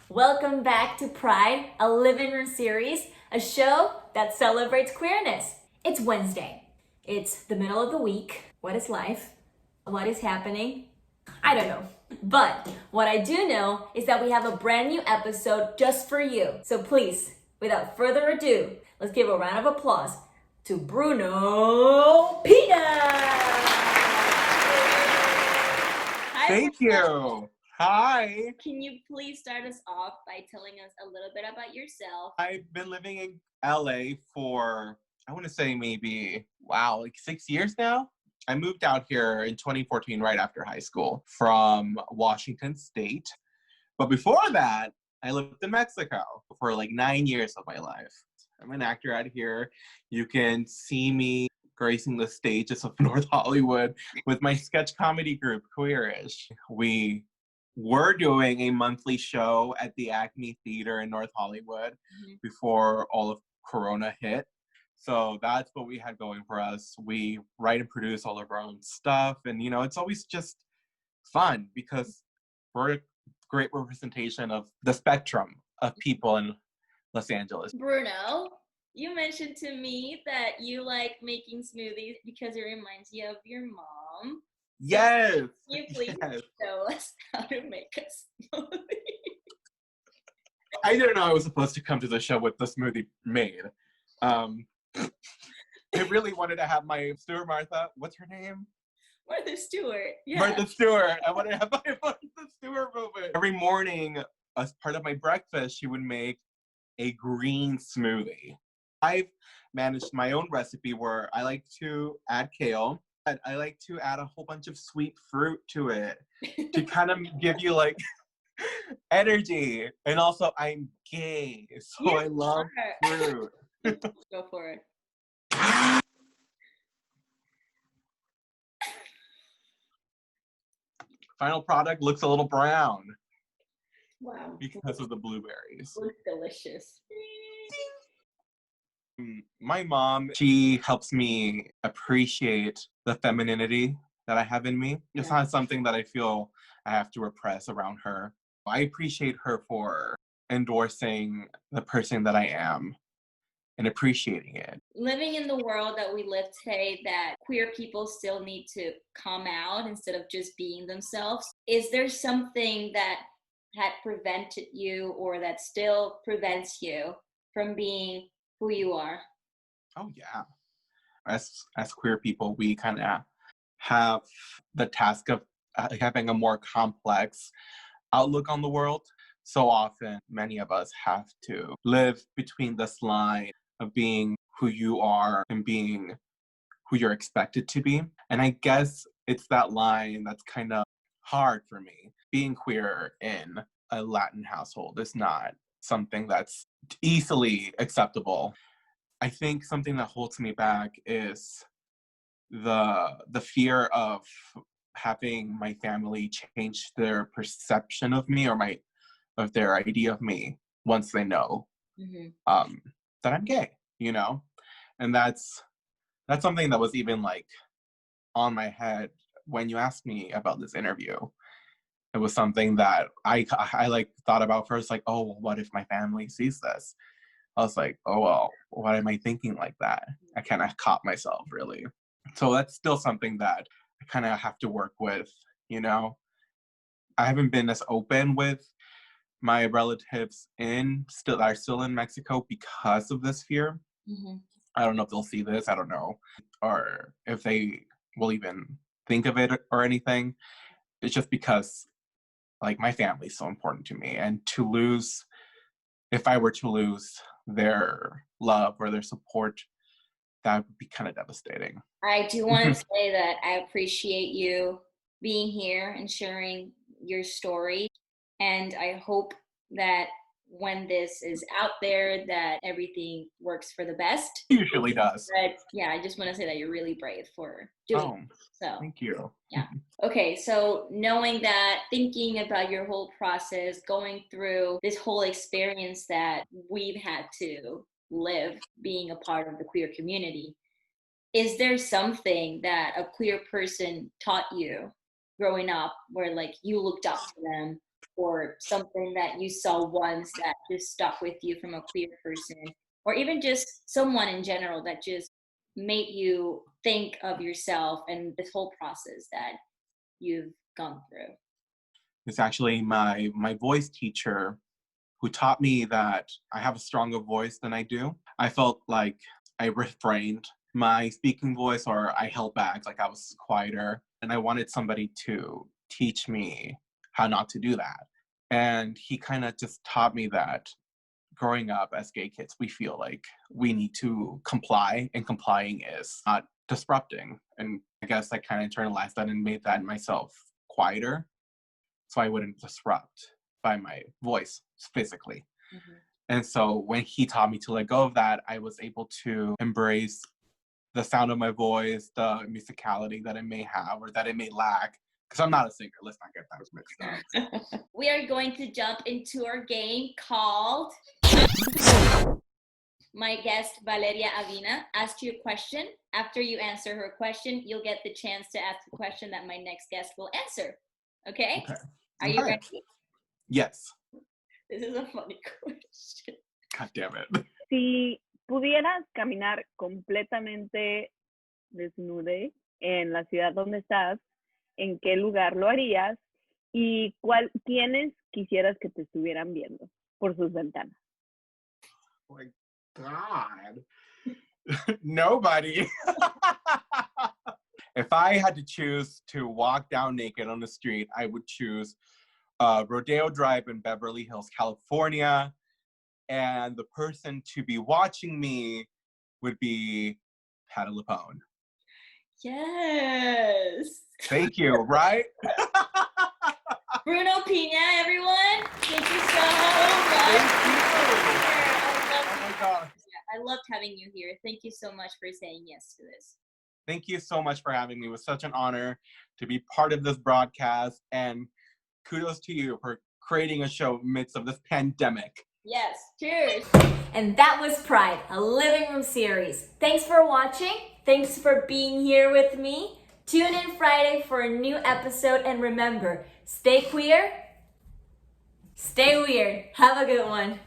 Welcome back to Pride, a living room series, a show that celebrates queerness. It's Wednesday. It's the middle of the week. What is life? What is happening? I don't know. But what I do know is that we have a brand new episode just for you. So please, without further ado, let's give a round of applause to Bruno Piña. Thank you. Hi. Can you please start us off by telling us a little bit about yourself? I've been living in LA for, I want to say maybe, like 6 years now. I moved out here in 2014 right after high school from Washington State. But before that, I lived in Mexico for like 9 years of my life. I'm an actor out here. You can see me gracing the stages of North Hollywood with my sketch comedy group, Queerish. We were doing a monthly show at the Acme Theater in North Hollywood before all of Corona hit. So that's what we had going for us. We write and produce all of our own stuff. And, it's always just fun because we're a great representation of the spectrum of people in Los Angeles. Bruno, you mentioned to me that you like making smoothies because it reminds you of your mom. Yes. Can you please show us how to make a smoothie? I didn't know I was supposed to come to the show with the smoothie made. I really wanted to have my Stuart Martha. What's her name? Martha Stewart. Yeah. Martha Stewart. I wanted to have my Martha Stewart moment. Every morning, as part of my breakfast, she would make a green smoothie. I've managed my own recipe where I like to add kale. I like to add a whole bunch of sweet fruit to it to kind of give you like energy. And also, I'm gay, so I love fruit. Go for it. Final product looks a little brown. Wow. Because of the blueberries. Looks delicious. My mom, she helps me appreciate the femininity that I have in me. It's not something that I feel I have to repress around her. I appreciate her for endorsing the person that I am and appreciating it. Living in the world that we live today, that queer people still need to come out instead of just being themselves, is there something that had prevented you or that still prevents you from being who you are? Oh yeah. As queer people, we kind of have the task of having a more complex outlook on the world. So often, many of us have to live between this line of being who you are and being who you're expected to be. And I guess it's that line that's kind of hard for me. Being queer in a Latin household is not something that's easily acceptable. I think something that holds me back is the fear of having my family change their perception of me or of their idea of me once they know that I'm gay, and that's something that was even like on my head when you asked me about this interview. It was something that I like thought about first, like, oh, well, what if my family sees this? I was like, oh, well, what am I thinking like that? I kind of caught myself, really. So that's still something that I kind of have to work with, I haven't been as open with my relatives that are still in Mexico because of this fear. I don't know if they'll see this, I don't know, or if they will even think of it or anything. It's just because, like, my family's so important to me, and if I were to lose their love or their support, that would be kind of devastating. I do want to say that I appreciate you being here and sharing your story. And I hope that when this is out there, that everything works for the best. It usually does. But yeah, I just want to say that you're really brave for doing it. So thank you. Yeah. Okay, so knowing that, thinking about your whole process, going through this whole experience that we've had to live being a part of the queer community, is there something that a queer person taught you growing up where like you looked up to them, or something that you saw once that just stuck with you from a queer person, or even just someone in general that just made you think of yourself and this whole process that you've gone through? It's actually my voice teacher who taught me that I have a stronger voice than I do. I felt like I refrained my speaking voice, or I held back, like I was quieter. And I wanted somebody to teach me how not to do that. And he kind of just taught me that growing up as gay kids, we feel like we need to comply, and complying is not disrupting. And I guess I kind of internalized that and made that myself quieter so I wouldn't disrupt by my voice physically. Mm-hmm. And so when he taught me to let go of that, I was able to embrace the sound of my voice, the musicality that it may have or that it may lack. Because I'm not a singer, let's not get that mixed up. We are going to jump into our game called My Guest Valeria Avina asked you a question. After you answer her question, you'll get the chance to ask the question that my next guest will answer. Okay? Are you ready? Yes. This is a funny question. God damn it. Si pudieras caminar completamente desnude en la ciudad donde estás, ¿en qué lugar lo harías? ¿Y quiénes quisieras que te estuvieran viendo por sus ventanas? Oh my God. Nobody. If I had to choose to walk down naked on the street, I would choose Rodeo Drive in Beverly Hills, California. And the person to be watching me would be Patti LuPone. Yes. Thank you, right? Bruno Piña, everyone. Thank you so much. Thank you. Oh my God. I loved having you here. Thank you so much for saying yes to this. Thank you so much for having me. It was such an honor to be part of this broadcast. And kudos to you for creating a show amidst of this pandemic. Yes, cheers. And that was Pride, a living room series. Thanks for watching. Thanks for being here with me. Tune in Friday for a new episode. And remember, stay queer, stay weird. Have a good one.